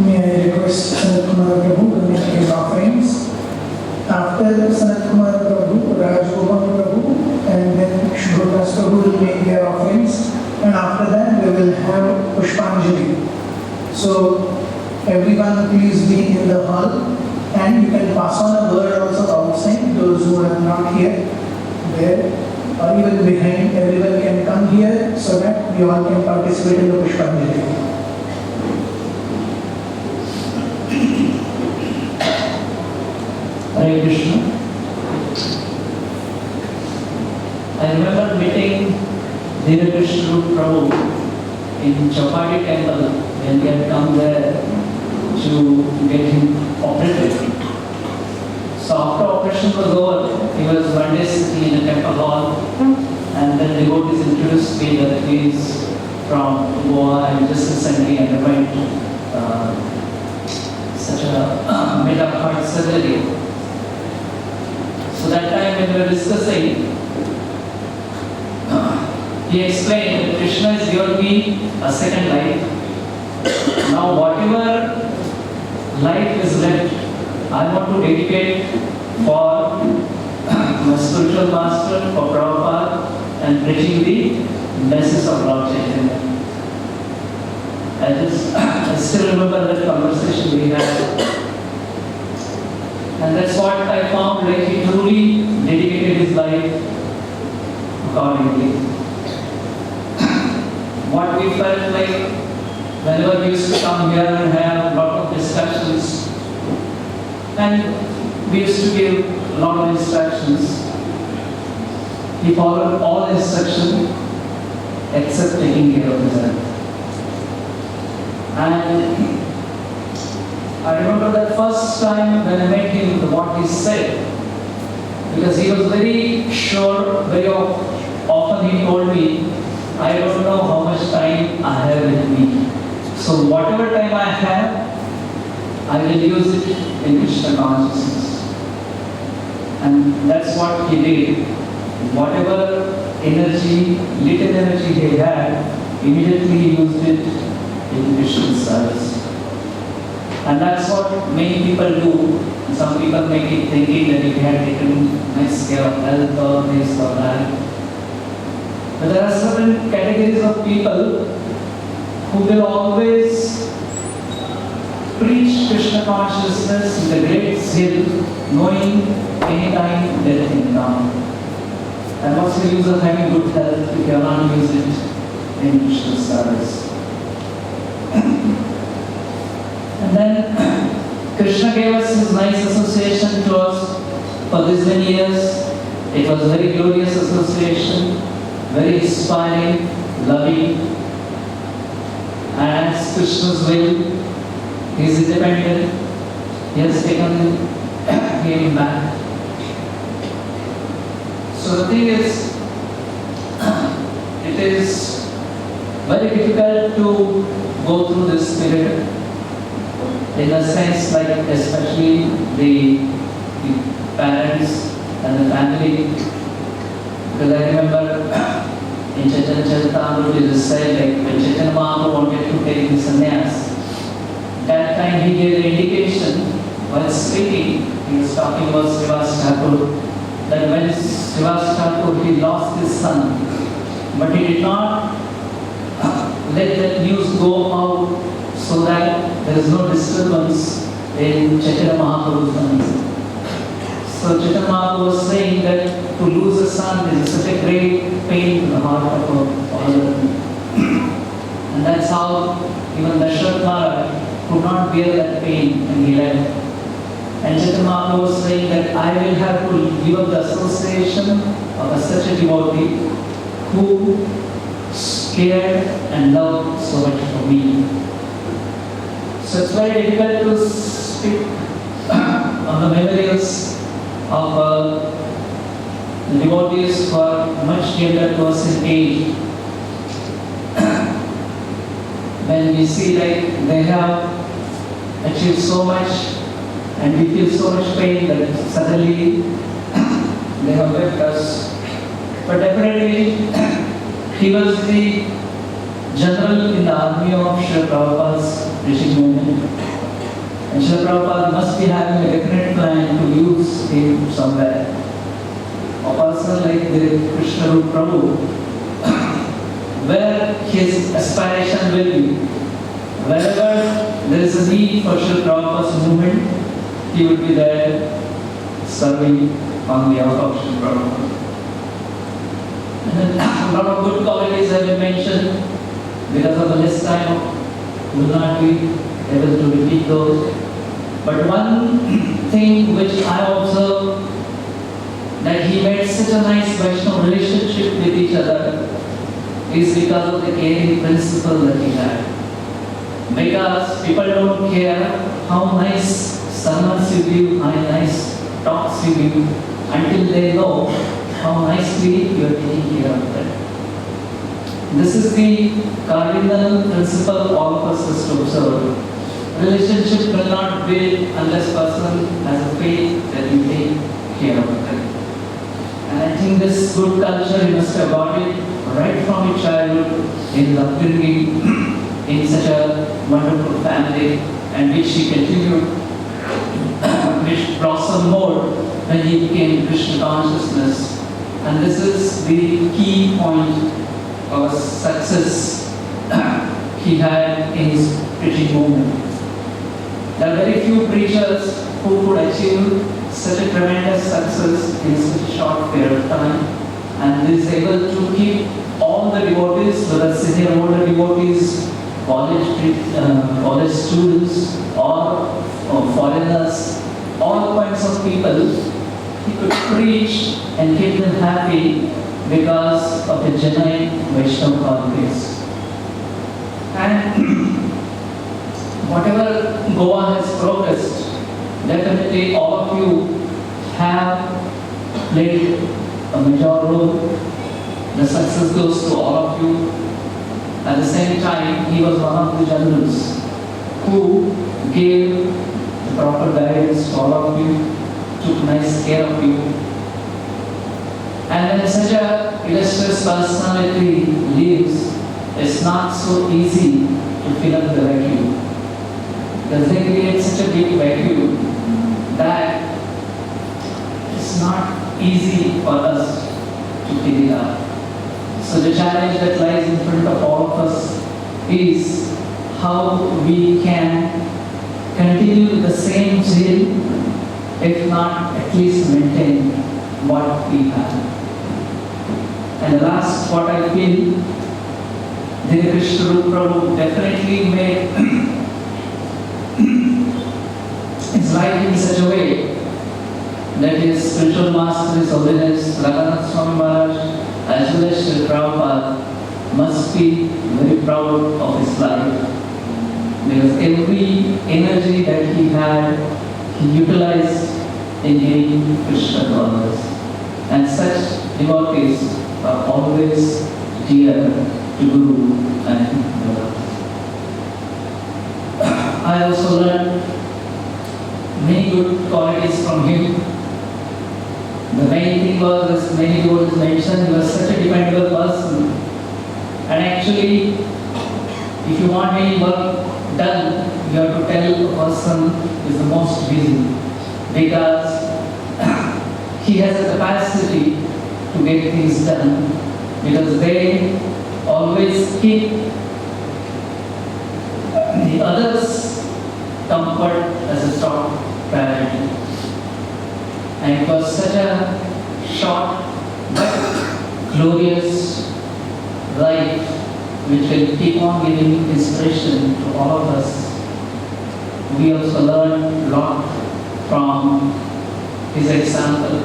may I request Sanat Kumar Prabhu to make his offerings. After Sanat Kumar Prabhu, Raj Gopal Prabhu, and then Shubhras Prabhu will make their offerings. And after that, we will have Pushpanjali. So, everyone please be in the hall. And you can pass on a word also outside, those who are not here, there, or even behind. Everyone can come here so that we all can participate in the Pushpanjali. Hare Krishna. I remember meeting Dhirakrishna Prabhu in Chapati temple when we had come there to get him operated. So after operation was over, he was one day sitting in a temple hall, and then devotees introduced me that he is from Goa and just recently underwent such a mid-heart surgery. So that time when we were discussing, he explained that Krishna has given me a second life. Now whatever life is left, I want to dedicate for my spiritual master, for Prabhupada, and preaching the message of Lord Chaitanya. I still remember that conversation we had. And that's what I found, like he truly dedicated his life accordingly. What we felt like whenever we used to come here and have a lot of discussions, and we used to give a lot of instructions, he followed all instructions except taking care of his health. And I remember that first time when I met him, what he said, because he was very sure, very often he told me, I don't know how much time I have with me. So whatever time I have, I will use it in Krishna consciousness. And that's what he did. Whatever energy, little energy he had, immediately he used it in Krishna service. And that's what many people do. Some people may be thinking that if you had taken nice care of health or this or that. But there are certain categories of people who will always preach Krishna consciousness in the great zeal, knowing anytime death can come. And what's the use of having good health if you cannot use it in Krishna service? And then Krishna gave us his nice association to us for these many years. It was a very glorious association, very inspiring, loving. And as Krishna's will, he is independent. He has taken him back. So the thing is, it is very difficult to go through this period. In a sense, like especially the parents and the family, because I remember in Chaitanya Charitamrita it is said like when Chaitanya Mahaprabhu wanted to take the sannyas, that time he gave the indication while speaking, he was talking about Srivas Thakur, that when Srivas Thakur he lost his son, but he did not let that news go out so that there is no disturbance in Chaitanya Mahaprabhu's mind. So Chaitanya Mahaprabhu was saying that to lose a son is such a great pain to the heart of a father. And that's how even Dashrath Maharaj could not bear that pain and he left. And Chaitanya Mahaprabhu was saying that I will have to give up the association of such a devotee who cared and loved so much for me. So it's very difficult to speak on the memorials of the devotees who are much younger to us in age. When we see like they have achieved so much and we feel so much pain that suddenly they have left us. But definitely he was the general in the army of Srila Prabhupada's preaching movement. And Srila Prabhupada must be having a definite plan to use him somewhere. A person like the Krishna Roop Prabhu, where his aspiration will be, wherever there is a need for Srila Prabhupada's movement, he would be there serving on behalf of Srila Prabhupada. And then a lot of good qualities have been mentioned. Because of the list time, we will not be able to repeat those. But one thing which I observed, that he made such a nice Vaishnava relationship with each other, is because of the caring principle that he had. Because people don't care how nice sermons you give, how nice talks you give, until they know how nicely you are taking care of them. This is the cardinal principle all of us has to observe. Relationship will not build unless person has a faith that you take care of them. And I think this good culture you must have got it right from your childhood in upbringing in such a wonderful family, and which he continued, which blossomed more when he became Krishna consciousness. And this is the key point of success he had in his preaching movement. There are very few preachers who could achieve such a tremendous success in such a short period of time, and is able to keep all the devotees, whether senior or older devotees, college students, or foreigners, all kinds of people, he could preach and keep them happy because of the genuine Vaishnava qualities. And whatever Goa has progressed, definitely all of you have played a major role. The success goes to all of you. At the same time, he was one of the generals who gave the proper guidance to all of you, took nice care of you. And when such a illustrious personality leaves, it's not so easy to fill up the vacuum. Because they create such a big vacuum that it's not easy for us to fill it up. So the challenge that lies in front of all of us is how we can continue with the same zeal, if not at least maintain what we have. And the last, what I feel, the Krishna Roop Prabhu definitely made his life in such a way that his spiritual master, His Holiness Raghunath Swami Maharaj, as well as Srila Prabhupada, must be very proud of his life. Because every energy that he had, he utilized in giving Krishna to others. And such devotees are always dear to Guru and Guru. I also learned many good qualities from him. The main thing was, as many devotees mentioned, he was such a dependable person. And actually, if you want any work done, you have to tell the person who is the most busy. Because he has a capacity to get things done. Because they always keep the others' comfort as a top priority. And it was such a short but glorious life which will keep on giving inspiration to all of us. We also learn a lot from his example,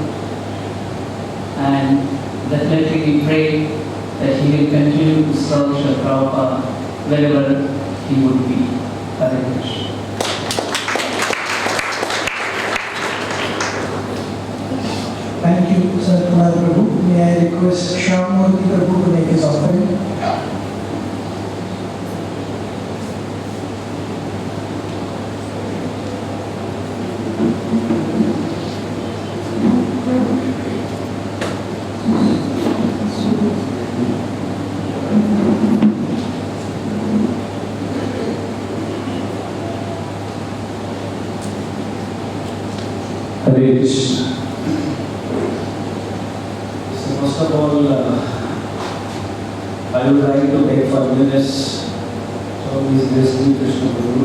and definitely we pray that he will continue to serve Srila Prabhupada wherever he would be. Hare Krishna. Thank you, Sanat Kumar Prabhu. May I request Shyamurthy Prabhu to make his offering? Hare Krishna. So first of all, I would like to beg forgiveness from His Destiny Krishna Guru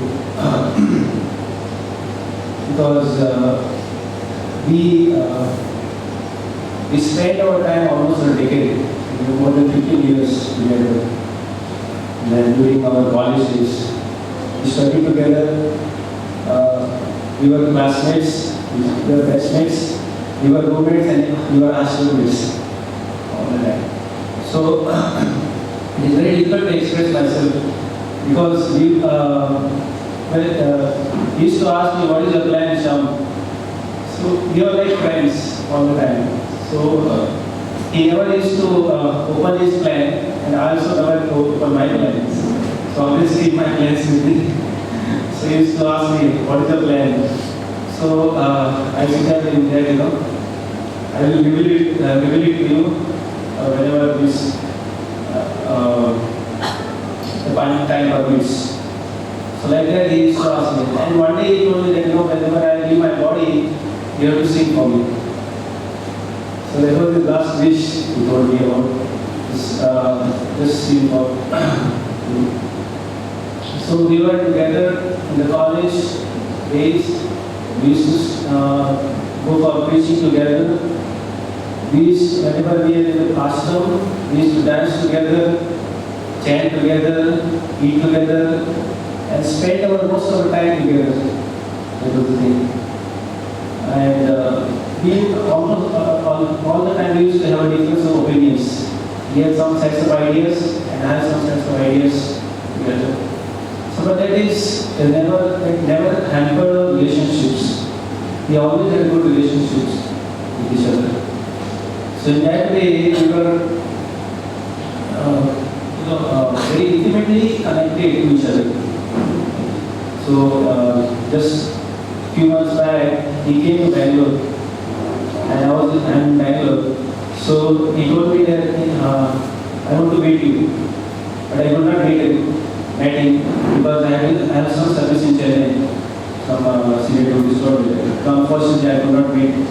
because we spent our time almost a decade, more than 15 years together. And then during our college days, we studied together. We were classmates, we were bestmates, we were roommates, and we were hostels all the time. So it is very difficult to express myself because he used to ask me, "What is your plan, Shyam?" So we were like friends all the time. So he never used to open his plan, and I also never open my plans. So obviously my plans with me. So he used to ask me, "What is your plan?" So I said that I will reveal it to you whenever this the time permits. So like that he used to ask me. And one day he told me that whenever I leave my body, you have to sing for me. So that was the last wish he told me about. Just sing for me. So we were together in the college days. We used to go for preaching together. Whenever we were in the ashram, we used to dance together, chant together, eat together, and spend most of our time together. That was the thing. And we almost all the time we used to have a difference of opinions. He had some sets of ideas, and I had some sets of ideas together. So, but that is never hampered our relationships. We always had good relationships with each other. So in that way, we were very intimately connected to each other. So just few months back, he came to Bangalore, and I'm in Bangalore. So he told me that I want to meet you, but I could not meet him because I have some service in Chennai, some senior tourist road. Unfortunately, I could not meet in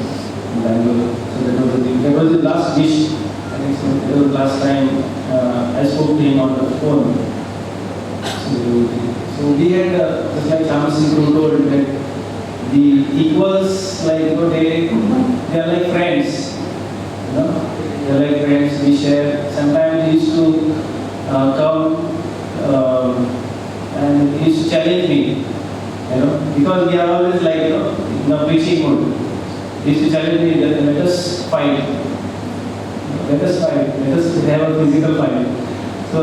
Bangalore. So that was the thing. That was the last wish. I think so. That was the last time I spoke to him on the phone. So we had, just like Thomas Guru told, that the equals, like they are like friends. They are like friends. We share. Sometimes he used to come and he used to challenge me. Because we are always like in a preaching mood. He used to challenge me that let us fight. Let us have a physical fight. So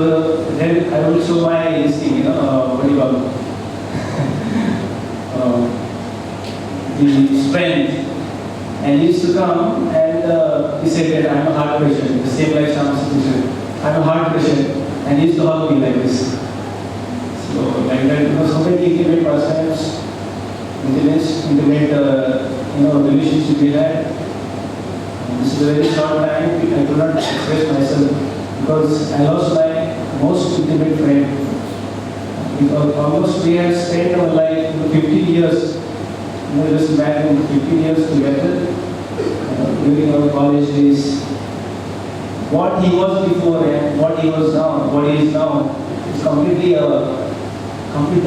then I will show my thing, what do you call it? The strength. And he used to come and he said that I'm a hard patient, the same like Shams said. I'm a hard patient, and he used to hug me like this. So like that, so many intimate pastimes, intimate relationship we had. This is a very short time. I could not express myself because I lost my most intimate friend. Because almost we had spent our life 15 years. Just imagine 15 years together during our college days. What he was before and what he was now, what he is now, is completely a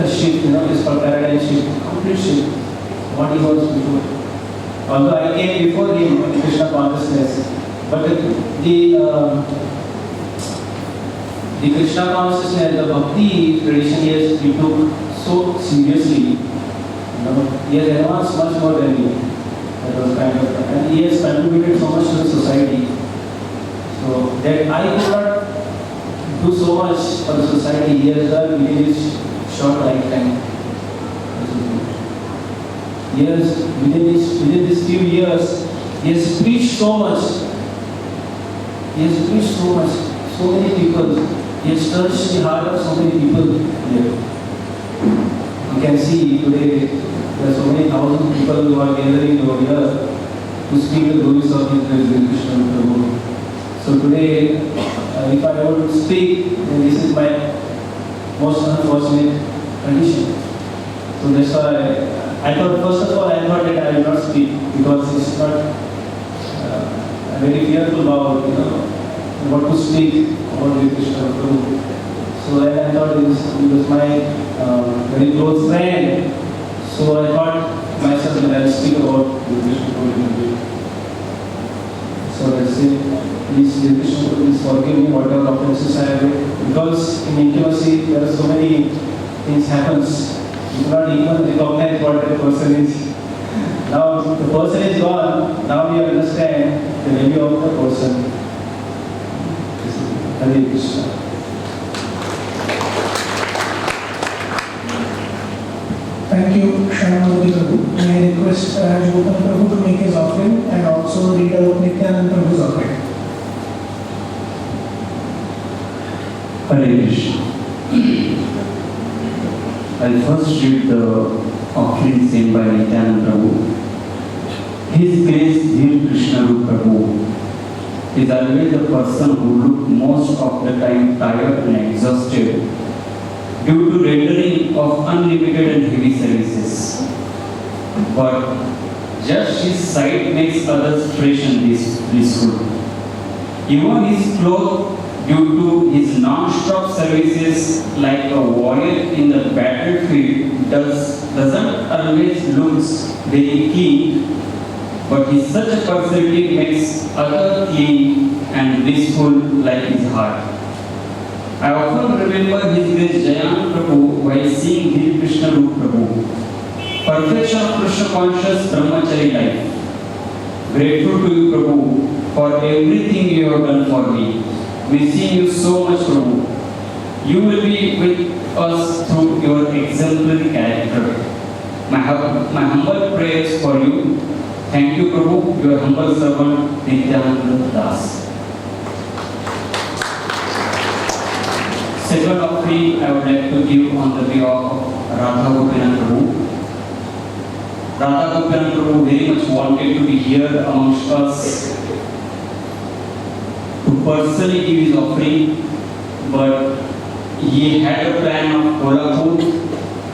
shift. It's called paradigm shift, complete shift. What he was before. Although I came before him in Krishna consciousness, but the Krishna consciousness, the Bhakti tradition he took so seriously. He has advanced much more than me. That was kind of, and he has contributed so much to the society. So that I could not do so much for the society he has done in his short lifetime. Years within these few years, he has preached so much. He has preached so much, so many people. He has touched the heart of so many people here. You can see today there are so many thousands of people who are gathering over here to speak the glories of His Krishna Prabhu. So today, if I were to speak, then this is my most unfortunate condition. So that's why I thought, first of all, I thought that I will not speak because it's not I'm very fearful about, what to speak about the Krishna Prabhu. So I thought he was my very close friend. So I thought myself that I'll speak about the Krishna Prabhu. So let's say, please, Krishna Prabhu, please forgive me whatever offenses I have made. Because in intimacy, there are so many things happens. You cannot even recognize what that person is. Now the person is gone, now we understand the value of the person. Hare Krishna. Thank you, Shyamalabhi Prabhu. May I request Rajgopal Prabhu to make his offering and also read out Nityanand Prabhu's offering. Hare Krishna. I'll first read the offering sent by Nityanand Prabhu. His Grace Dhir Krishna Rup Prabhu is always the person who look most of the time tired and exhausted due to rendering of unlimited and heavy services. But just his sight makes others fresh and blissful. Even his clothes, due to his non-stop services like a warrior in the battlefield, doesn't always looks very clean, but his such a personality makes others clean and blissful like his heart. I often remember his Grace Jayanand Prabhu while seeing Dhir Krishna Rup Prabhu. Perfection of Krishna conscious brahmachari life. Grateful to you, Prabhu, for everything you have done for me. Missing you so much, Prabhu. You will be with us through your exemplary character. My humble prayers for you. Thank you, Prabhu, your humble servant, Nityananda Das. Second offering I would like to give on the behalf of Radha Gopinath Prabhu. Radha Gopinath Prabhu very much wanted to be here amongst us to personally give his offering, but he had a plan of Kolhapur,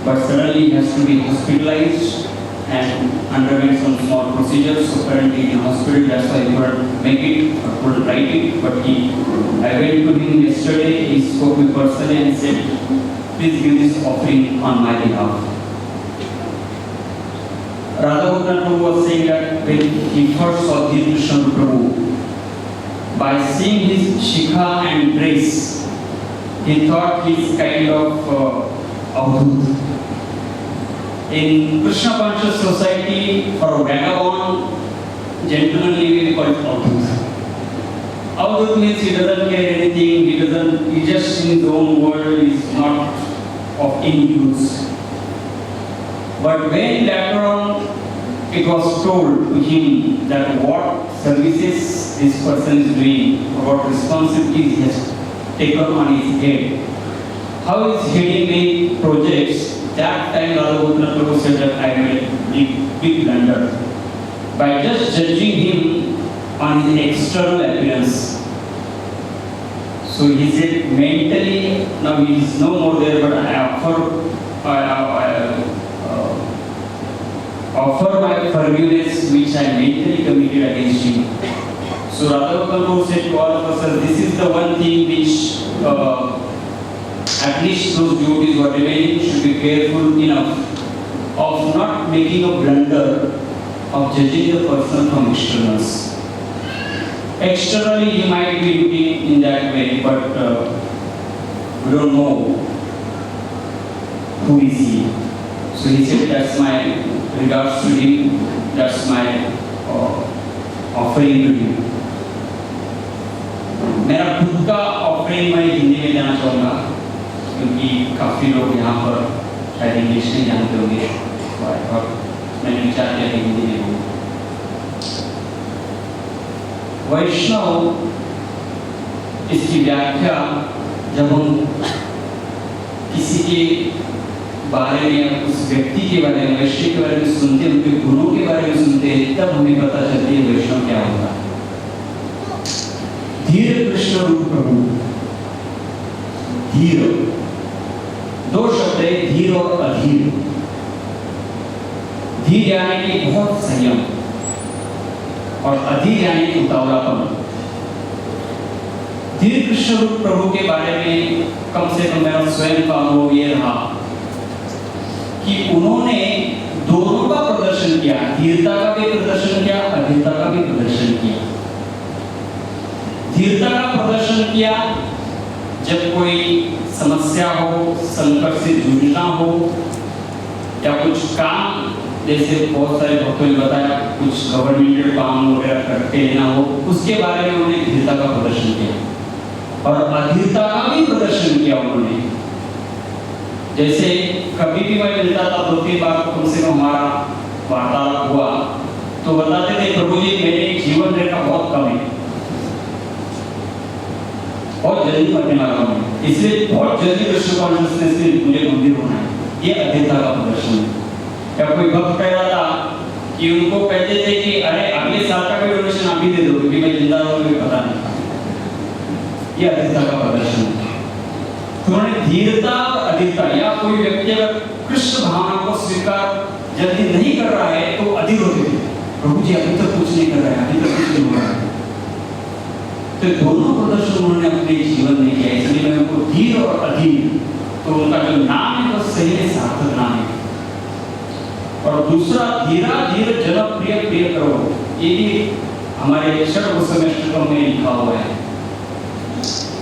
but suddenly he has to be hospitalized and underwent some small procedures. So currently in hospital, that's why he couldn't make it or couldn't write it. But I went to him yesterday, he spoke with me personally and said, please give this offering on my behalf. Radha Gopinath Prabhu was saying that when he first saw Dhir Krishna Prabhu, by seeing his shikha and dress, he thought he's kind of avadhut. In Krishna conscious society, for a vagabond, gentleman living, we call it avadhut. Avadhut means he doesn't care anything, he just in his own world, is not of any use. But when later on it was told to him that what services this person is doing, or what responsibilities he has taken on his head, how he is heading the projects, that time Radha Gopinath Prabhu said that I made a big blunder by just judging him on his external appearance. So he said mentally, now he is no more there, but I offer my forgiveness which I mentally committed against him. So Radha Gopinath Prabhu said to all of us, this is the one thing which at least those devotees who are remaining should be careful enough of not making a blunder of judging the person from externals. Externally he might be looking in that way, but we don't know who is he. So he said, that's my regards to him, that's my offering to him. मेरा खुद का offering मैं हिंदी में देना चाहूँगा, क्योंकि काफ़ी लोग यहाँ पर शायद इंग्लिश नहीं जानते होंगे, और मैंने विचार किया कि हिंदी में बोलूँ। वैष्णव इसकी व्याख्या जब हम किसी के बारे में, उस व्यक्ति के बारे में, वैष्णव के बारे में सुनते हैं, उनके गुणों के बारे में सुनते हैं, तब हमें पता चलती है वैष्णव क्या होगा। धीर कृष्ण रूप प्रभु, धीर, दो शब्द है, धीर और अधीर। धीर यानी कि बहुत संयम और अधीर यानी कि उतावलापन। धीर कृष्ण रूप प्रभु के बारे में कम से कम मेरा स्वयं का अनुभव ये रहा कि उन्होंने दोनों का प्रदर्शन किया, धीरता का भी प्रदर्शन किया, अधीरता का भी प्रदर्शन किया। धीरता का प्रदर्शन किया जब कोई समस्या हो, संकट से जूझना हो, या कुछ काम, जैसे बहुत सारे भक्तों ने बताया कुछ गवर्नमेंटल काम वगैरह करके लेना हो, उसके बारे में उन्होंने धीरता का प्रदर्शन किया और अधीरता का भी प्रदर्शन किया उन्होंने। जैसे कभी भी मैं मिलता था, 2-3 बार कम से कम हमारा वार्तालाप हुआ, तो बताते थे प्रभु जी मेरे जीवन रेखा बहुत कम है, बहुत जल्दी मरने वाला हूं, इसलिए बहुत जल्दी कृष्ण कॉन्शियसनेस में मुझे मंदिर होना है। ये अधीरता का प्रदर्शन है। या कोई भक्त कह रहा था कि उनको कहते थे कि अरे अगले साल का भी डोनेशन आप ही दे दो क्योंकि मैं जिंदा रहूं मुझे पता नहीं। ये अधीरता का प्रदर्शन है। तो उन्होंने धीरता और अधीरता, या कोई व्यक्ति अगर कृष्ण भावना को स्वीकार जल्दी नहीं कर रहा है तो अधीर होते थे, प्रभु जी अभी तक कुछ नहीं कर रहे हैं, अभी तक कुछ नहीं हो रहा है। तो दोनों प्रदर्शन उन्होंने अपने जीवन में किया, इसलिए मैं उनको धीर और अधीर, तो उनका जो नाम है वो सही में सार्थक नाम है। और दूसरा धीरा धीर जन प्रिय प्रिय करो, ये भी हमारे षड्भुसमेष्टकम में लिखा हुआ है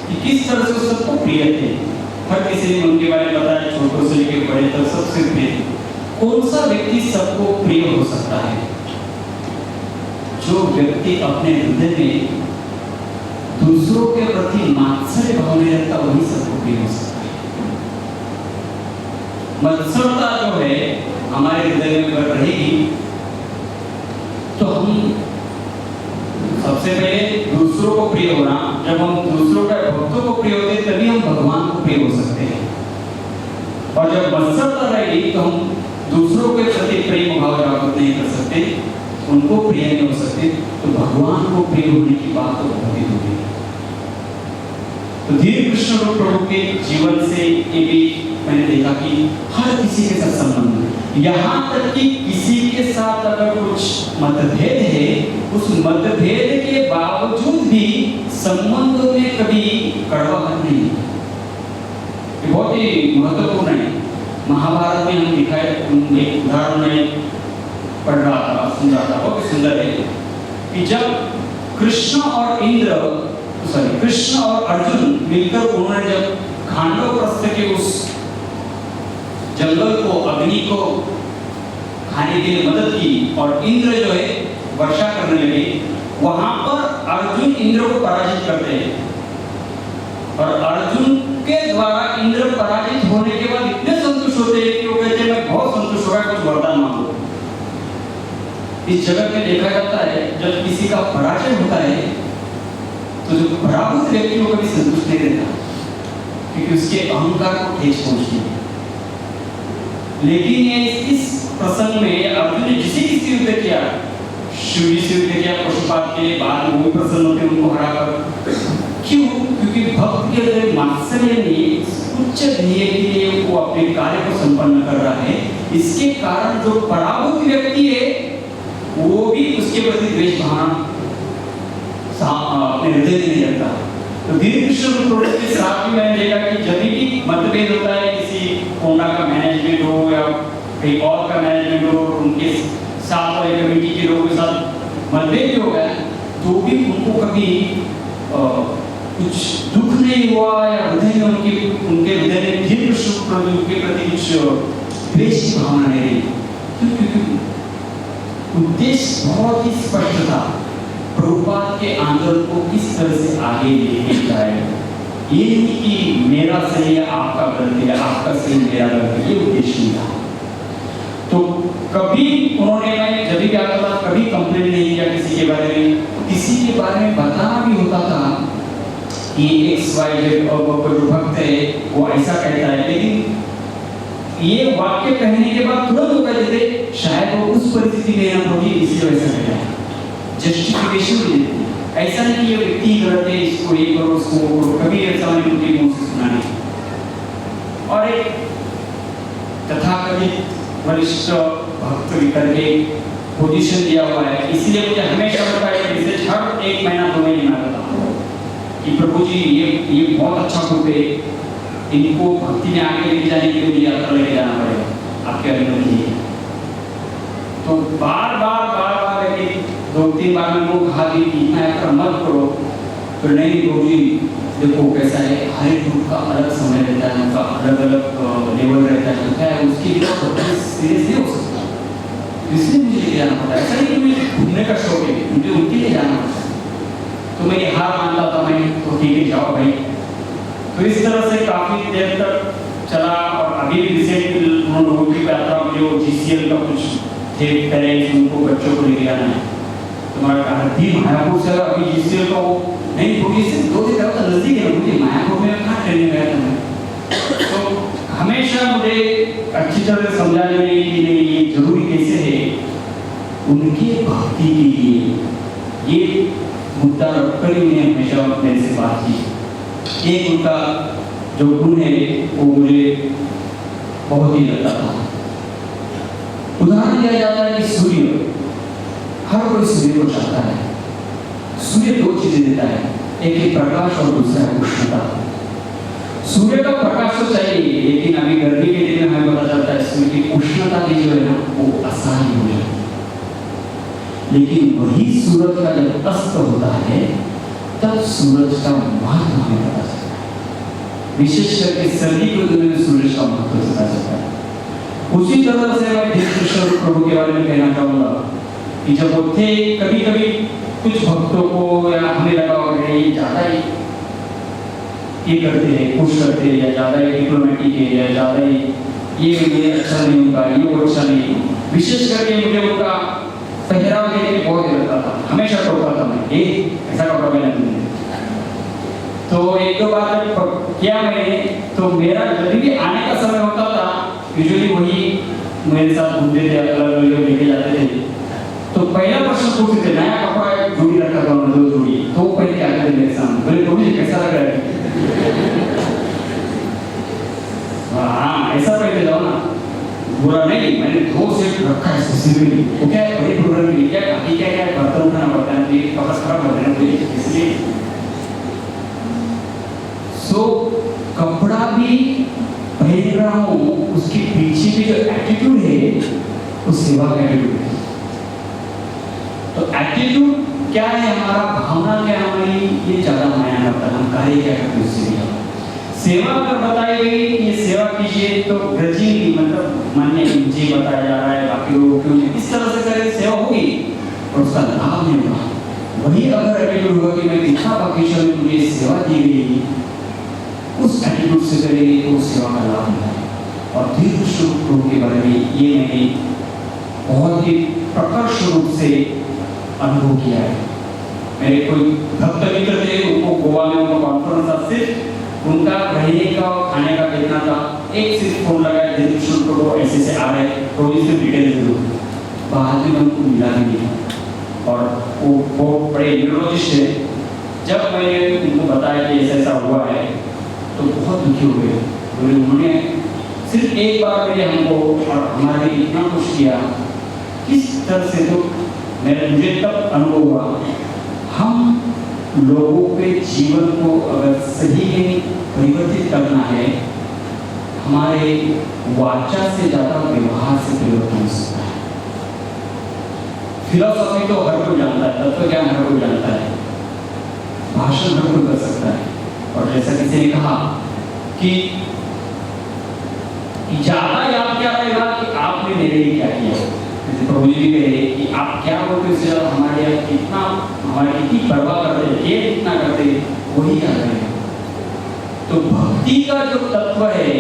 कि किस तरह से सबको प्रिय थे। हर किसी ने उनके बारे में बताया, छोटों से लेकर बड़े तक सबसे प्रिय थे। कौन सा व्यक्ति सबको प्रिय हो सकता है? जो व्यक्ति अपने हृदय में दूसरों के प्रति मात्सर्य भाव नहीं रखता, वही सबको प्रिय हो सकता है। मत्सरता जो है हमारे हृदय में अगर रहेगी तो हम सबसे पहले दूसरों को प्रिय होना, जब हम दूसरों के भक्तों को प्रिय होते हैं तभी हम भगवान को प्रिय हो सकते हैं। और जब मत्सरता रहेगी तो हम दूसरों के प्रति प्रेम भाव जागृत नहीं कर सकते, उनको प्रिय नहीं हो सकते, तो भगवान को प्रिय होने की बात तो बहुत ही दूर है। तो धीर कृष्ण रूप प्रभु के जीवन से ये भी मैंने देखा कि हर किसी के साथ संबंध है, यहाँ तक कि किसी के साथ अगर कुछ मतभेद है, उस मतभेद के बावजूद भी संबंधों में कभी कड़वाहट नहीं। ये बहुत ही महत्वपूर्ण है। महाभारत में हम दिखाए, एक उदाहरण में पढ़ रहा था, सुन रहा था, बहुत सुंदर है कि जब कृष्ण और अर्जुन मिलकर उन्होंने जब खांडवप्रस्थ के उस जंगल को, अग्नि को खाने के लिए मदद की और इंद्र जो है वर्षा करने लगे, वहां पर अर्जुन इंद्र को पराजित करते हैं और अर्जुन के द्वारा इंद्र पराजित होने के बाद इतने संतुष्ट होते हैं कि वो कहते हैं मैं बहुत संतुष्ट हो गया, कुछ वरदान मांगो। इस जगत में देखा जाता है जब किसी का पराजय होता है तो जो पराभूत व्यक्ति को कभी संतुष्ट नहीं रहता, क्योंकि उसके अहंकार को ठेस पहुंचती है। लेकिन ये इस प्रसंग में अर्जुन ने जिसे युद्ध किया, शिव जी से युद्ध किया पशुपात के, बाद में वो प्रसन्न होते उनको हराकर। क्यों? क्योंकि भक्त के अंदर मात्सर्य नहीं, उच्च ध्येय के लिए वो अपने कार्य को संपन्न कर रहा है। इसके कारण जो पराभूत व्यक्ति है वो भी उसके प्रति द्वेष भावना अपने हृदय में नहीं रखता। तो धीर कृष्ण रूप के साथ भी मैंने देखा कि जब भी मतभेद होता है, किसी कोंडा का मैनेजमेंट हो या कहीं और का मैनेजमेंट हो, उनके साथ वाले कमेटी के लोगों के साथ मतभेद भी हो गया, तो भी उनको कभी कुछ दुख नहीं हुआ या हृदय में उनके हृदय में धीर कृष्ण के प्रति कुछ द्वेष की भावना नहीं रही। क्योंकि उद्देश्य बहुत ही स्पष्ट था, प्रभुपाद के आंदोलन को किस तरह से आगे लेके जाए। ये नहीं कि मेरा सही है आपका गलत है, आपका सही मेरा गलत है, ये उद्देश्य नहीं था। तो कभी उन्होंने, मैं जब भी आता था कभी कंप्लेन नहीं किया किसी के बारे में। किसी के बारे में बताना भी होता था कि XYZ और कोई भक्त है वो ऐसा कहता है, लेकिन ये वाक्य कहने के बाद तुरंत वो कहते थे शायद वो उस परिस्थिति में ना होगी इसलिए वैसा कहता है, जस्टिफिकेशन भी देते हैं। ऐसा नहीं कि ये व्यक्ति गलत है, इसको ये करो उसको वो करो, कभी ऐसा नहीं उनके मुंह से सुना नहीं। और एक तथाकथित वरिष्ठ भक्त करके पोजीशन दिया हुआ है, इसलिए मुझे हमेशा लगता है कि इसे हर एक महीना 2 महीने में आता हूँ कि प्रभु जी ये बहुत अच्छा ग्रुप है, इनको भक्ति में आगे लेके जाने के लिए यात्रा लेके जाना पड़ेगा, आपके अनुमति है। तो बार बार लेकिन 2-3 बार मैंने वो कहा कि इतना यात्रा मत करो, तो नहीं प्रभु जी देखो कैसा है, हर एक ग्रुप का अलग समय रहता है, उनका अलग अलग लेवल रहता है, तो क्या है उसकी सीरियस नहीं हो सकता, इसलिए मुझे लेके जाना पड़ता है। ऐसा नहीं कि मुझे घूमने का शौक है, मुझे उनके लिए जाना पड़ता है। तो मैं हार मानता था, मैं तो ठीक है जाओ भाई। तो इस तरह से काफी देर तक चला, और अभी रिसेंट उन लोगों की यात्रा जो GCL का कुछ थे पेरेंट्स, उनको बच्चों को लेके आना है, तुम्हारा कहा मायापुर से अभी GCL का वो नहीं होगी, सिर्फ 2 दिन का नजदीक है, मुझे मायापुर में कहाँ ट्रेनिंग गया था मैं। तो हमेशा मुझे अच्छी तरह से समझाने में कि नहीं ये जरूरी कैसे है, उनकी भक्ति के लिए ये मुद्दा रखकर ही उन्हें हमेशा मेरे से बात की। एक उनका जो गुण है वो मुझे बहुत ही लगता था। उदाहरण दिया जाता है कि सूर्य, हर कोई सूर्य को चाहता है। सूर्य 2 चीजें देता है, एक है प्रकाश और दूसरा है उष्णता। सूर्य का प्रकाश तो चाहिए, लेकिन अभी गर्मी के दिन में हमें पता चलता है सूर्य की उष्णता भी जो है ना वो असहनीय हो जाती है। लेकिन वही सूरज का जब अस्त होता है तब सूरज का महत्व हमें पता चलता है, विशेष करके सर्दी के दिन में सूरज का महत्व पता चलता है। उसी तरह से मैं कृष्ण प्रभु के बारे में कहना चाहूंगा कि जब वो थे, कभी कभी कुछ भक्तों को या हमें लगा होगा ये ज्यादा ही ये करते हैं, पुश करते हैं, या ज्यादा ही डिप्लोमेटिक है, या ज्यादा ही ये अच्छा नहीं होगा, ये वो अच्छा नहीं। विशेष करके मुझे उनका पहराव देख के बहुत ही लगता था, हमेशा टोकता था मैं, ये ऐसा कपड़ा पहना तुमने। तो 1-2 बार किया मैंने, तो मेरा जब भी आने का समय होता था, यूजुअली वही मेरे साथ घूमते थे, अलग अलग लेके जाते थे। तो पहला प्रश्न पूछते थे, नया कपड़ा जोड़ी रखा था उन्होंने, 2 जोड़ी, तो पहले क्या करते मेरे सामने, बोले तो मुझे कैसा लग रहा है। हाँ ऐसा पहले जाओ ना, बुरा नहीं, मैंने 2 सेट रखा है स्पेसिफिकली, वो क्या है बड़े प्रोग्राम के लिए, क्या अभी क्या बर्तन उठाना पड़ता है, मुझे कपड़ा खराब हो जाना चाहिए, इसलिए सो कपड़ा भी पहन रहा हूँ, उसके पीछे भी जो एटीट्यूड है वो सेवा का एटीट्यूड है। तो एटीट्यूड क्या है हमारा, भावना क्या है हमारी, ये ज्यादा मायने रखता है, हम कार्य क्या करते हैं उससे भी। सेवा अगर बताई गई ये सेवा कीजिए तो ग्रजिंग मतलब मन में मुझे बताया जा रहा है, बाकी लोग क्यों इस तरह से करें, सेवा होगी और उसका लाभ नहीं होगा। वही अगर एटीट्यूड होगा कि मैं कितना भाग्यशाली में मुझे सेवा दी गई, उस एटीट्यूड से करेंगे तो उस सेवा का लाभ मिला है। और दीर्घ स्वरूप के बारे में ये मैंने बहुत ही प्रकर्ष रूप से अनुभव किया है। मेरे कोई भक्त मित्र थे, उनको गोवा में उनका कॉन्फ्रेंस था, सिर्फ उनका रहने का और खाने का देखना था, एक सिर्फ फोन लगाया दीर्घ स्वरूप को ऐसे से आ रहे तो इससे डिटेल दे दो, बाद में उनको मिला भी नहीं। और वो बड़े न्यूरोलॉजिस्ट है, जब मैंने उनको बताया कि ऐसा हुआ है तो बहुत दुखी हो गए। उन्होंने सिर्फ एक बार मेरे हमको और हमारे लिए इतना कुछ किया, किस तरह से तो मुझे तब अनुभव हुआ, हम लोगों के जीवन को अगर सही में परिवर्तित करना है, हमारे वाचा से ज्यादा व्यवहार से परिवर्तन हो सकता है। फिलॉसफी तो हर कोई जानता है, तत्वज्ञान हर कोई जानता है, भाषण हर कोई कर सकता है। और जैसा किसी ने कहा कि ज्यादा याद क्या रहेगा कि आपने मेरे लिए क्या किया। जैसे प्रभु जी भी कहे कि आप क्या बोलते उससे ज्यादा हमारे लिए कितना, हमारी कितनी परवाह करते हैं, ये कितना करते हैं, वही याद रहेगा। तो भक्ति का जो तत्व है,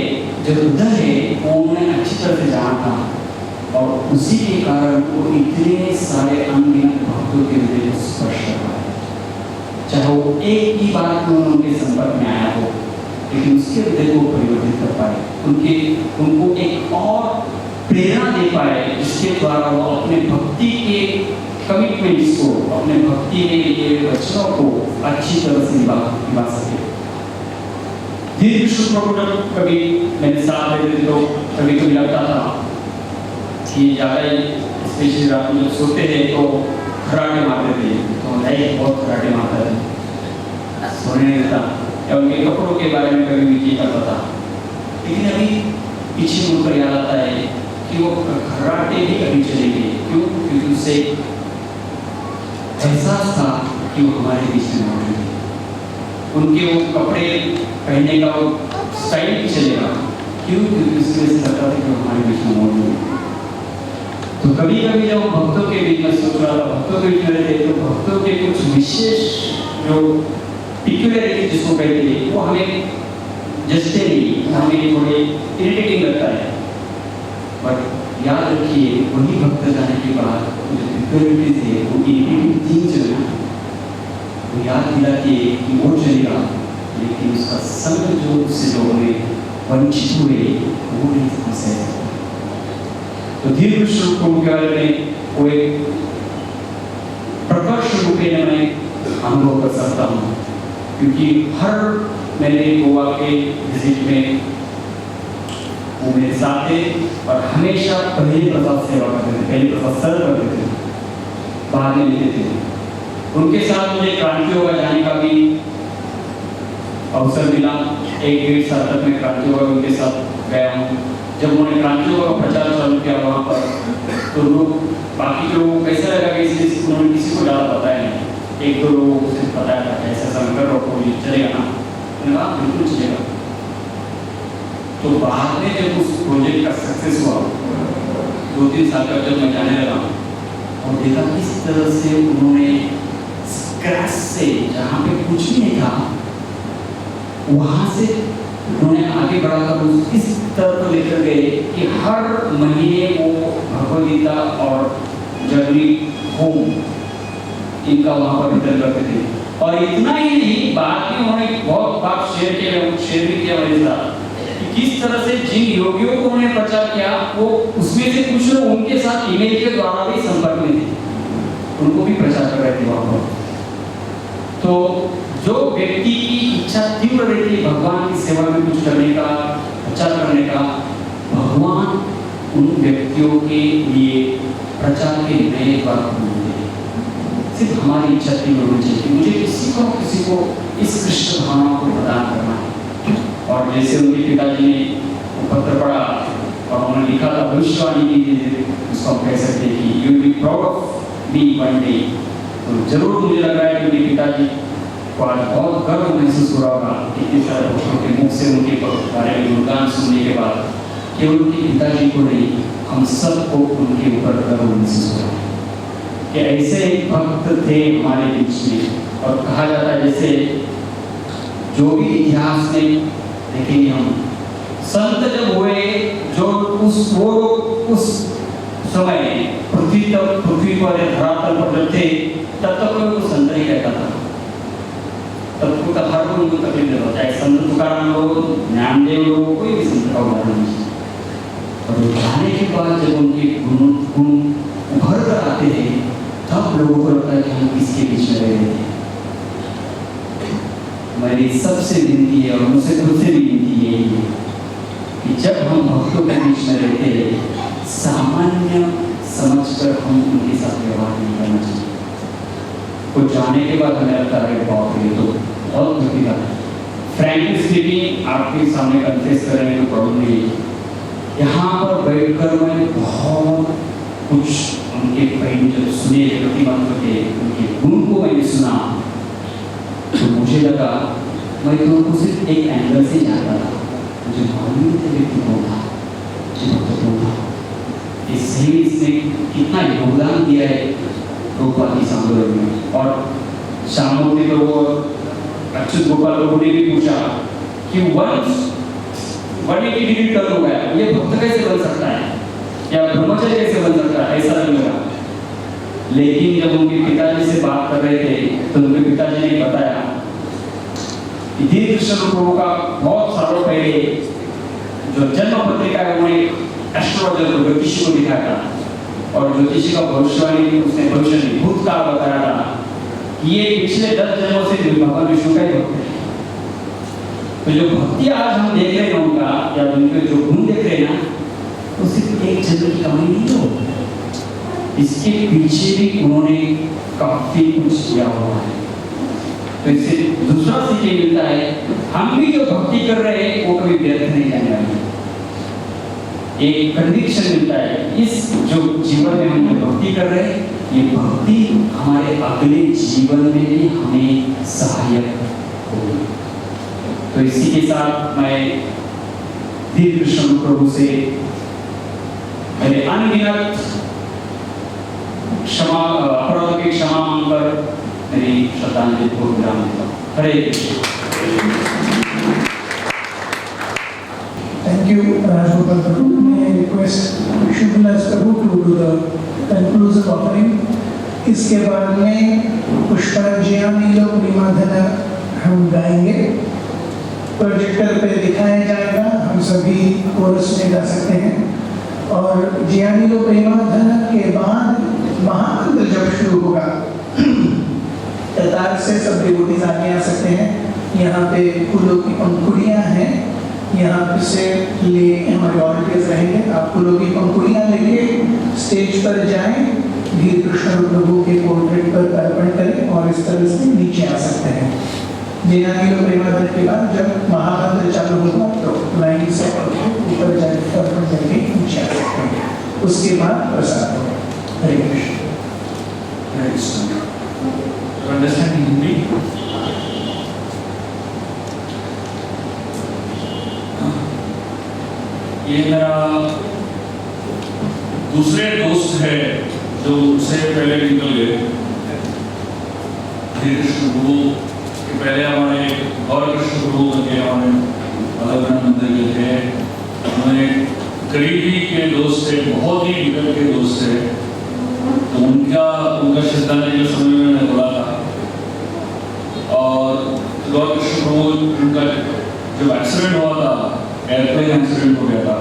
जो हृदय है, वो उन्होंने अच्छी तरह से जाना था और उसी के कारण वो इतने सारे अनगिनत भक्तों के हृदय को स्पर्श कर पाए। चाहे वो एक ही बात में उनके संपर्क में आया हो, लेकिन उसके हृदय को परिवर्तित कर पाए, उनको एक और प्रेरणा दे पाए, जिसके द्वारा वो अपने भक्ति के कमिटमेंट्स को, अपने भक्ति के वचनों को अच्छी तरह से निभा सके। दीर्घ शुक्र को जब कभी मेरे साथ रहते तो कभी कभी लगता था ये ज़्यादा ही स्पेशली रात में जब सोते थे तो खराटे मारते थे, तो नहीं बहुत खराटे मारता था, सोने नहीं देता, या उनके कपड़ों के बारे में कभी भी नहीं करता था। लेकिन अभी पीछे मुड़कर याद आता है कि वो खराटे भी कभी चले गए। क्यों? क्योंकि उससे एहसास था कि वो हमारे बीच में मौजूद है। उनके वो कपड़े पहनने का वो स्टाइल भी चलेगा। क्यों? क्योंकि उसकी वजह से लगता था कि वो हमारे बीच में मौजूद है। तो कभी कभी जब भक्तों के बीच में सोच रहा था, भक्तों के बीच में रहते, तो भक्तों के कुछ विशेष जो पिक्यूलरिटी जिसको कहते हैं वो हमें जचते नहीं, हमें थोड़े इरिटेटिंग लगता है। बट याद रखिए, वही भक्त जाने के बाद जो पिक्यूलरिटी थे वो इरिटेटिंग थी चलना, वो याद दिला कि वो चलेगा, लेकिन उसका संग जो उससे जो हमें वंचित हुए वो नहीं फंसे। तो धीरे स्वरूप को मुख्य में वो एक प्रकर्ष रूप में मैं अनुभव कर सकता हूँ, क्योंकि हर मेरे गोवा के विजिट में वो मेरे साथ थे और हमेशा पहले प्रसाद सेवा करते थे, पहले प्रसाद सर्व करते थे, बाद में लेते थे। उनके साथ मुझे क्रांति होगा जाने का भी अवसर मिला। 1-1.5 साल तक मैं क्रांति होगा उनके साथ गया हूँ। जब उन्होंने क्रांति होगा प्रचार चालू किया वहाँ पर, तो लोग बाकी लोग कैसा लगा कि इसलिए उन्होंने किसी को ज़्यादा बताया नहीं, 1-2 लोगों को सिर्फ बताया था ऐसा संकर और चलेगा ना, मैंने कहा बिल्कुल चलेगा। तो बाद में जब उस प्रोजेक्ट का सक्सेस हुआ 2-3 साल तक जब मैं जाने लगा और देखा किस तरह से उन्होंने स्क्रैच से, जहाँ पे कुछ भी नहीं था, वहाँ से उन्होंने आगे बढ़ाकर इस तरह को लेकर गए कि हर महीने वो भगवद गीता और जर्नी होम इनका वहाँ पर वितरण करते थे। और इतना ही नहीं, बाद में उन्होंने बहुत बात शेयर भी किया मेरे साथ कि किस तरह से जिन योगियों को उन्होंने प्रचार किया, वो उसमें से कुछ लोग उनके साथ ईमेल के द्वारा भी संपर्क में थे, उनको भी प्रचार कर रहे थे वहाँ पर। तो जो व्यक्ति की इच्छा तीव्र रहती है भगवान की सेवा में कुछ करने का, प्रचार करने का, भगवान उन व्यक्तियों के लिए प्रचार के नए द्वार खोलते हैं। सिर्फ हमारी इच्छा तीव्र होनी चाहिए, मुझे किसी को इस कृष्ण भावना को प्रदान करना है। और जैसे उनके पिताजी ने पत्र पढ़ा और उन्होंने लिखा था, भविष्यवाणी की, उसको हम कह सकते हैं कि you will be proud of me one day. तो जरूर मुझे लग रहा है कि उनके पिताजी को आज बहुत गर्व महसूस हो रहा होगा इतने सारे भक्तों के मुख से उनके बारे में गुणगान सुनने के बाद, केवल उनके पिताजी को नहीं, हम सबको उनके ऊपर गर्व महसूस हो रहा है कि ऐसे एक भक्त थे हमारे बीच में। और कहा जाता है जैसे जो भी इतिहास में देखेंगे हम, संत जब हुए जो उस समय पृथ्वी पर धरातल पर जब थे, तब तक कोई को संत नहीं रहता था। तब को हर कोई उनको तकलीफ देता, चाहे संत तुकाराम हो, ज्ञानदेव हो, कोई भी संत का उदाहरण नहीं। और जाने के बाद जब उनके गुण उभर कर आते हैं, तब लोगों को लगता है कि हम किसके बीच में रह रहे थे। मेरी सबसे विनती है और मुझसे खुद से भी विनती यही है कि जब हम भक्तों के बीच में रहते हैं, सामान्य समझकर हम उनके साथ व्यवहार नहीं करना चाहिए। तो जाने के बाद हमें लगता है बहुत ये तो बहुत गलती का है। फ्रैंकली स्पीकिंग, आपके सामने कन्फेस करने में प्रॉब्लम नहीं है। यहाँ पर बैठकर मैं बहुत कुछ उनके पहलू जब सुने, प्रतिबंध के उनके गुण को मैंने सुना, तो मुझे लगा मैं तो उनको सिर्फ एक एंगल से जानता था, मुझे मालूम नहीं था व्यक्ति कौन था, कौन था। इसने कितना योगदान दिया है रूपवादी आंदोलन में। और श्याममूर्ति तो वो अच्युत गोपाल लोगों ने भी पूछा कि 180 डिग्री टर्न हो गया, ये भक्त कैसे बन सकता है या ब्रह्मचर्य कैसे बन सकता है, ऐसा नहीं लगा। लेकिन जब उनके पिताजी से बात कर रहे थे तो उनके पिताजी ने बताया कि धीरे कृष्ण प्रभु का बहुत सालों पहले जो जन्म पत्रिका है उन्होंने एस्ट्रोलॉजर को, ज्योतिषी को दिखाया था, और ज्योतिषी का भविष्यवाणी उसने भविष्य में भूतकाल बताया था कि ये पिछले 10 जन्मों से भगवान विष्णु का ही भक्त है। तो जो भक्ति आज हम देख रहे हैं उनका, या उनके जो गुण देख रहे हैं ना, तो सिर्फ एक जन्म की कहानी नहीं हो, इसके पीछे भी उन्होंने काफी कुछ किया हुआ है। तो इससे दूसरा सीख मिलता है, हम भी जो भक्ति कर रहे हैं वो कभी व्यर्थ नहीं जाने वाली। एक कन्विक्शन मिलता है, इस जो जीवन में हम भक्ति कर रहे हैं, ये भक्ति हमारे अगले जीवन में भी हमें सहायक होगी। तो इसी के साथ मैं धीर कृष्ण प्रभु से मेरे अनगिनत क्षमा अपराधों की क्षमा मांगकर मेरी श्रद्धांजलि को विराम देता हूँ। हरे Krishna. Thank you, Rajgopal Prabhu. May I request Shubhalas Prabhu to do the conclusive offering. इसके बाद में पुष्पांजलि प्रेमाधना हम गाएंगे, प्रोजेक्टर पे दिखाया जाएगा, हम सभी कोरस में गा सकते हैं। और जियानिलो प्रेमाधना के बाद महामंत्र जब शुरू होगा, कतार से सब डिवोटीज आगे आ सकते हैं। यहाँ पे फूलों की पंखुड़ियाँ हैं, यहाँ से ले हमारे वॉलंटियर्स रहेंगे। आप फूलों की पंखुड़ियाँ लेके स्टेज पर जाएं, धीर कृष्ण प्रभु के पोर्ट्रेट पर अर्पण करें और इस तरह से नीचे आ सकते हैं। जियानिलो प्रेमाधना के बाद जब महामंत्र चालू होगा तो लाइन से ऊपर जाकर अर्पण करके नीचे आ सकते हैं। उसके बाद प्रसाद होगा। हरे कृष्ण। हरे कृष्ण। तो अंडरस्टैंडिंग हिंदी। ये मेरा दूसरे दोस्त है जो उससे पहले निकल गए। धीर कृष्ण प्रभु के पहले हमारे और कृष्ण प्रभु के हमारे अलग मंदिर में थे। हमारे करीबी के दोस्त थे, बहुत ही निकट के दोस्त थे। तो उनका श्रद्धांजलि के समय में मैंने बोला था। और गौर कृष्ण प्रभु उनका जब एक्सीडेंट हुआ था, एयरप्लेन एक्सीडेंट हो गया था,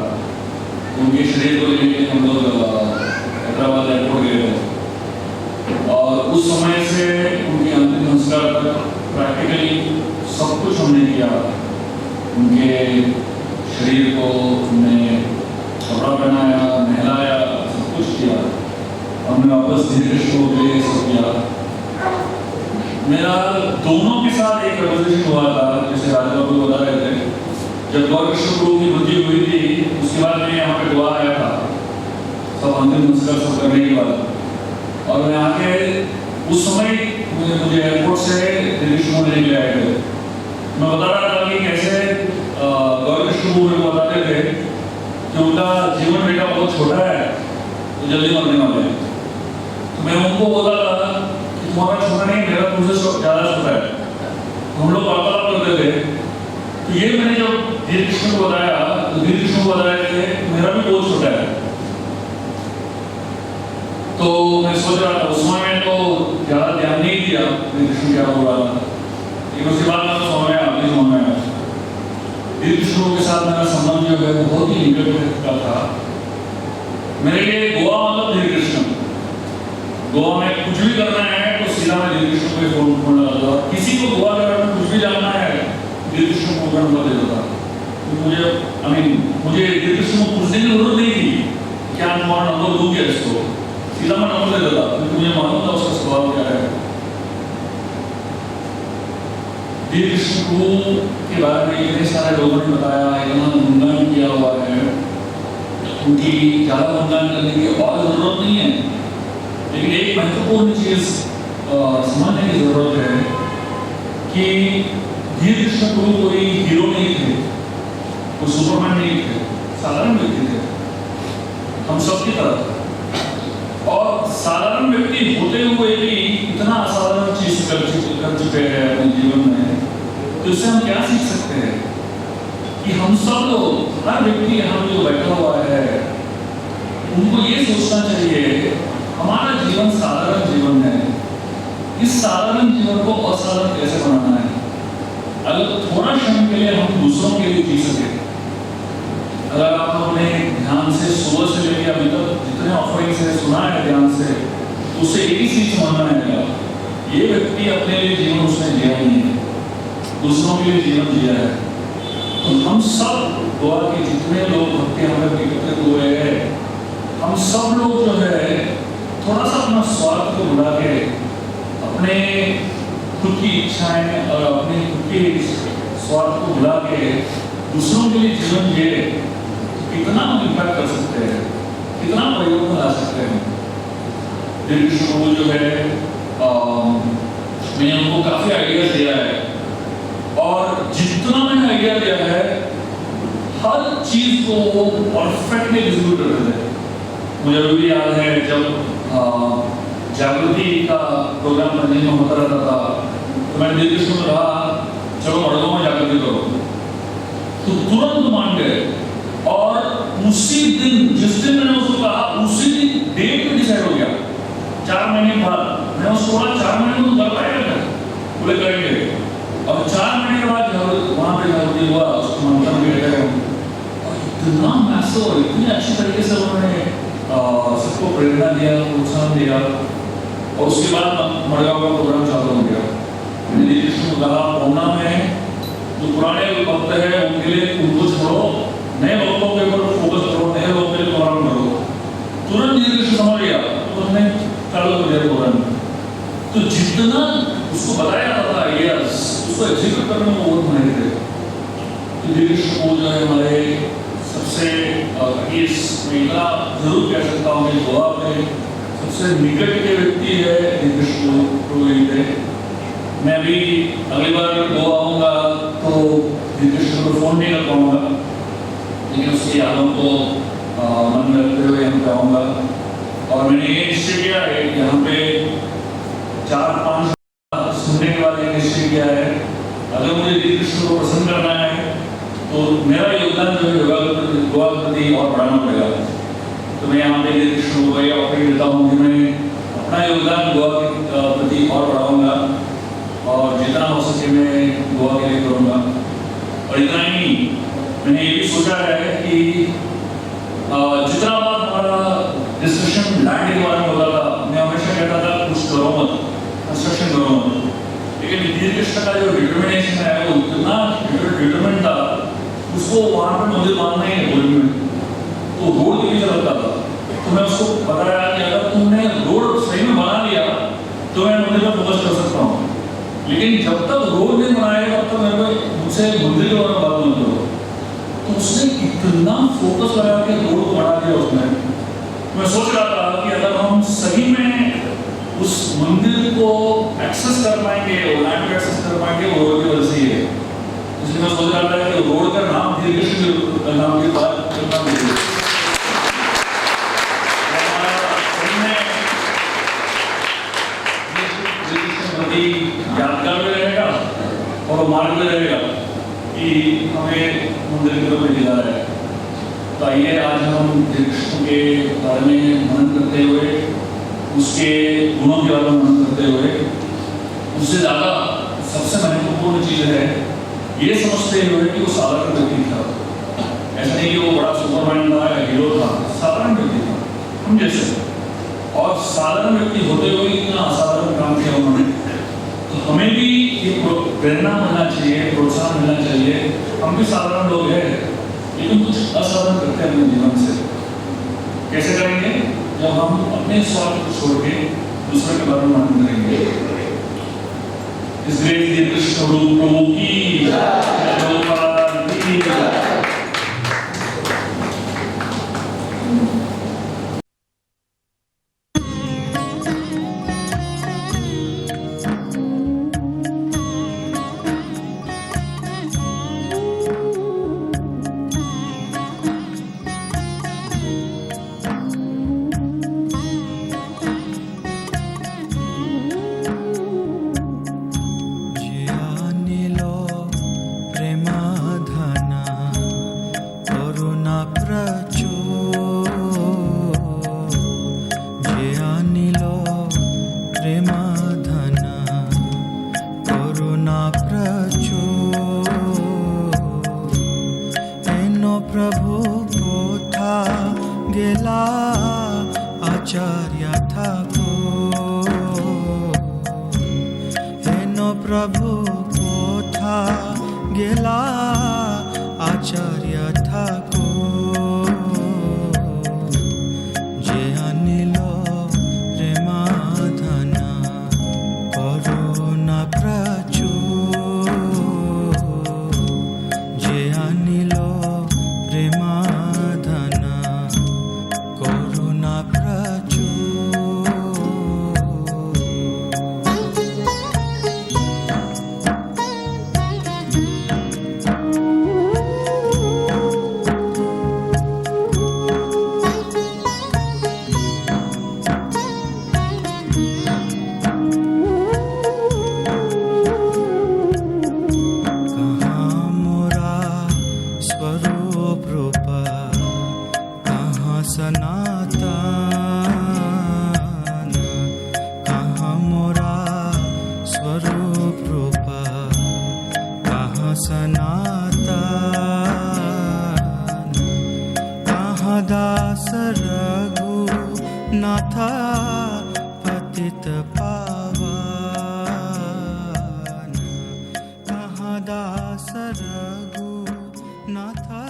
उनके शरीर को लेके हम लोग हैदराबाद एयरपोर्ट गए थे। और उस समय से उनके अंतिम संस्कार तक प्रैक्टिकली सब कुछ हमने किया। उनके शरीर को हमने कपड़ा पहनाया, नहलाया, सब कुछ किया। हमने वापस धीर कृष्ण के लिए सब किया। मेरा दोनों के साथ एक कन्वर्सेशन हुआ था, जैसे राजबाबू बता रहे थे। जब गौर कृष्ण प्रभु की मृत्यु हुई थी, उसके बाद मैं यहाँ पे दुआ आया था सब अंतिम संस्कार सब करने के बाद। और मैं आके उस समय मुझे एयरपोर्ट से धीर कृष्ण लेने के लिए आए थे। मैं बता रहा था कि कैसे गौर कृष्ण प्रभु मेरे को बताते थे कि उनका जीवन बेटा बहुत छोटा है, तो जल्दी मरने वाले हैं। तो मैं उनको बोला था कि तुम्हारा छोटा नहीं, मेरा तुमसे ज़्यादा छोटा है। हम लोग वार्तालाप करते थे। तो ये मैंने जब धीर कृष्ण को बताया तो धीर कृष्ण को बताया कि मेरा भी बहुत छोटा है। तो मैं सोच रहा था, उस समय में तो ज़्यादा ध्यान नहीं दिया धीर कृष्ण क्या हो रहा था। लेकिन उसके बाद मैं समझ में आया धीर कृष्ण के साथ मेरा संबंध जो है बहुत ही निकट का था। मेरे लिए गोवा मतलब धीर कृष्ण। गोवा में कुछ भी करना है तो सीधा मैं धीर कृष्ण को फोन लगाता था। किसी को गोवा के बारे में कुछ भी जानना है, धीर कृष्ण को नंबर दे देता। मुझे धीर कृष्ण को पूछने की जरूरत नहीं थी क्या तुम्हारा नंबर दूं क्या इसको, सीधा मैं नंबर दे देता, क्योंकि मुझे मालूम था उसका स्वभाव क्या है। धीर कृष्ण प्रभु के बारे में इतने सारे लोगों ने बताया, इतना गुणगान किया हुआ है, उनकी ज़्यादा गुणगान करने की और जरूरत नहीं है। लेकिन एक महत्वपूर्ण चीज समझने की जरूरत है कि धीर कृष्ण प्रभु कोई हीरो नहीं थे, कोई सुपरमैन नहीं थे, साधारण व्यक्ति थे, हम सबकी तरह। और साधारण व्यक्ति होते हुए भी इतना असाधारण चीज कर चुके हैं अपने जीवन में, तो इससे हम क्या सीख सकते हैं कि हम सब लोग, हर व्यक्ति यहाँ जो बैठा हुआ है, उनको ये सोचना चाहिए हमारा जीवन साधारण जीवन है, इस साधारण जीवन को असाधारण कैसे बनाना है। अगर थोड़ा क्षण के लिए हम दूसरों के लिए जी सके, अगर आप लोगों ने ध्यान से सुबह से लेकर अभी तक जितने ऑफरिंग से सुना है ध्यान से, उससे एक ही चीज समझना है, ये व्यक्ति अपने लिए जीवन उसने जिया नहीं है, दूसरों के लिए जीवन जिया है। तो हम सब गोवा के जितने लोग भक्ति हमें एकत्रित हुए हैं, हम सब लोग जो है थोड़ा सा अपना स्वार्थ को भुला के अपने खुद की इच्छाएं और अपने खुद के स्वार्थ को भुला के दूसरों के लिए जीवन जिए कितना हम इम्पैक्ट कर सकते हैं, कितना परिवर्तन ला सकते हैं। कृष्ण जो है मैंने उनको काफी आइडिया दिया है और जितना मैंने आइडिया दिया है हर चीज को वो परफेक्टली एग्जीक्यूट करते थे। मुझे अभी भी याद है जब जागृति का प्रोग्राम दिल्ली में होता रहता था तो मैंने दिल्ली में कहा चलो मर्दों में जागृति करो, तो तुरंत मान गए और उसी दिन जिस दिन मैंने उसको कहा उसी दिन डेट में डिसाइड हो गया। 4 महीने बाद मैंने उसको बोला 4 महीने में कर पाएगा, बोले करेंगे। और 4 महीने के बाद वहां पे जागृति हुआ, उसको मंथन भी गए और इतना मैसिव और इतनी अच्छी तरीके से उन्होंने सबको प्रेरणा दिया, प्रोत्साहन दिया और उसके बाद मड़गांव का प्रोग्राम चालू हो गया। मैंने कृष्ण को कहा पौना में जो पुराने भक्त है उनके लिए उनको छोड़ो, नए भक्तों के ऊपर फोकस करो, नए लोगों के लिए प्रोग्राम करो। तुरंत कृष्ण समझ गया तो उसने चालू कर दिया प्रोग्राम। तो जितना उसको बताया जाता था आइडियाज उसको एग्जीक्यूट करने में बहुत माहिर थे। तो कृष्ण को जो है हमारे सबसे इस महिला जरूर कह सकता हूँ कि गोवा में सबसे निकट के व्यक्ति है कृष्ण थे। मैं भी अगली बार गोवा आऊँगा तो कृष्ण को फोन नहीं कर पाऊँगा, लेकिन उसकी यादों को मन में रखते हुए यहाँ पे आऊँगा। और मैंने ये निश्चय किया है कि यहाँ पे 4-5 सुनने के बाद ये निश्चय किया है अगर मुझे कृष्ण को प्रसन्न करना है तो मेरा योगदान जो है गोवा के प्रति और बढ़ाना पड़ेगा। तो मैं यहाँ पे कृष्ण को ये ऑफर देता हूँ कि मैं अपना योगदान गोवा के प्रति और बढ़ाऊंगा और जितना हो सके मैं गोवा के लिए करूँगा। और इतना ही नहीं, मैंने ये भी सोचा है कि जितना बार हमारा डिस्कशन लैंड के बारे में होता था मैं हमेशा कहता था कुछ करो मत, कंस्ट्रक्शन करो मत, लेकिन कृष्ण का जो डिटर्मिनेशन है वो इतना डिटरमिनेट था उसको वहाँ पे मंदिर मानना ही है बोली में, तो रोड के लिए चलता था। तो मैं उसको बताया कि अगर तुमने रोड सही में बना लिया तो मैं मंदिर पर फोकस कर सकता हूँ, लेकिन जब तक रोड नहीं बनाएगा तब तक मेरे को मुझसे मंदिर के बारे में बात मत करो। तो उसने इतना फोकस लगा के रोड को बना दिया उसने। मैं सोच रहा था कि अगर हम सही में उस मंदिर को एक्सेस कर पाएंगे, वो लैंड को एक्सेस कर पाएंगे, वो रोड की वजह से ही है। इसलिए मैं सोच रहा था कि रोड का नाम कृष्ण नाम के बाद करना चाहिए। यादगार में रहेगा और मार्ग में रहेगा कि हमें मंदिर की तरफ ले जा रहा है। तो आइए आज हम कृष्ण के बारे में मनन करते हुए, उसके गुणों के बारे में मनन करते हुए, उससे ज़्यादा सबसे महत्वपूर्ण चीज़ है ये समझते हुए कि वो साधारण व्यक्ति था। ऐसा नहीं कि वो बड़ा सुपरमैन था या हीरो था, साधारण व्यक्ति था हम जैसे। और साधारण व्यक्ति होते हुए इतना असाधारण काम किया उन्होंने। तो हमें भी ये प्रेरणा मिलना चाहिए, प्रोत्साहन मिलना चाहिए। हम भी साधारण लोग हैं लेकिन कुछ असाधारण करते हैं अपने जीवन से। कैसे करेंगे? जब हम अपने स्वार्थ को छोड़ के दूसरे के बारे में मनन करेंगे। इस ग्रेट कृष्ण रूप प्रभु की प्रभु कोथा गेला आचार्य था को पतित पावन कहाँ दास रघु नाथा।